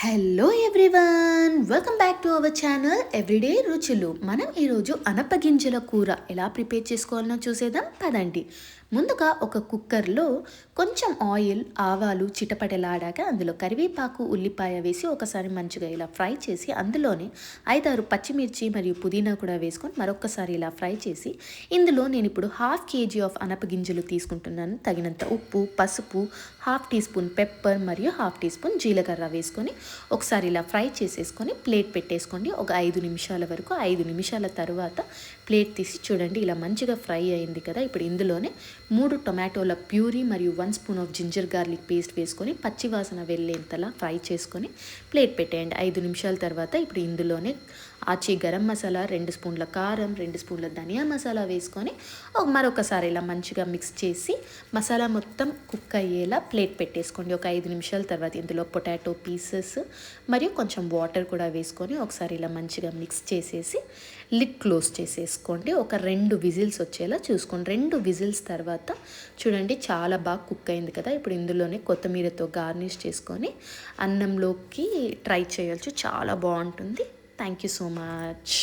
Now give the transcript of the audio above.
Hello everyone, welcome back to our channel everyday రుచులు. మనం ఈరోజు అనపగింజల కూర ఎలా ప్రిపేర్ చేసుకోవాలనో చూసేద్దాం పదండి. ముందుగా ఒక కుక్కర్లో కొంచెం ఆయిల్, ఆవాలు చిటపటలాడాక అందులో కరివేపాకు, ఉల్లిపాయ వేసి ఒకసారి మంచిగా ఇలా ఫ్రై చేసి అందులోనే 5-6 పచ్చిమిర్చి మరియు పుదీనా కూడా వేసుకొని మరొకసారి ఇలా ఫ్రై చేసి ఇందులో నేను ఇప్పుడు 1/2 kg ఆఫ్ అనపగింజలు తీసుకుంటున్నాను. తగినంత ఉప్పు, పసుపు, 1/2 టీ స్పూన్ పెప్పర్ మరియు 1/2 టీ స్పూన్ జీలకర్ర వేసుకొని ఒకసారి ఇలా ఫ్రై చేసేసుకొని ప్లేట్ పెట్టేసుకోండి. ఒక 5 నిమిషాల వరకు. 5 నిమిషాల తర్వాత ప్లేట్ తీసి చూడండి, ఇలా మంచిగా ఫ్రై అయింది కదా. ఇప్పుడు ఇందులోనే 3 టొమాటోల ప్యూరీ మరియు 1 spoon of ginger garlic paste వేసుకొని పచ్చివాసన వెళ్ళేంతలా ఫ్రై చేసుకొని ప్లేట్ పెట్టేయండి. 5 నిమిషాల తర్వాత ఇప్పుడు ఇందులోనే ఆచి గరం మసాలా, 2 స్పూన్ల కారం, 2 స్పూన్ల ధనియా మసాలా వేసుకొని మరొకసారి ఇలా మంచిగా మిక్స్ చేసి మసాలా మొత్తం కుక్ అయ్యేలా ప్లేట్ పెట్టేసుకోండి. ఒక 5 నిమిషాల తర్వాత ఇందులో పొటాటో పీసెస్ మరియు కొంచెం వాటర్ కూడా వేసుకొని ఒకసారి ఇలా మంచిగా మిక్స్ చేసేసి లిడ్ క్లోజ్ చేసేసుకోండి. ఒక 2 విజిల్స్ వచ్చేలా చూసుకోండి. 2 విజిల్స్ తర్వాత చూడండి చాలా బాగా కుక్ అయింది కదా. ఇప్పుడు ఇందులోనే కొత్తిమీరతో గార్నిష్ చేసుకొని అన్నంలోకి ట్రై చేయొచ్చు. చాలా బాగుంటుంది. Thank you so much.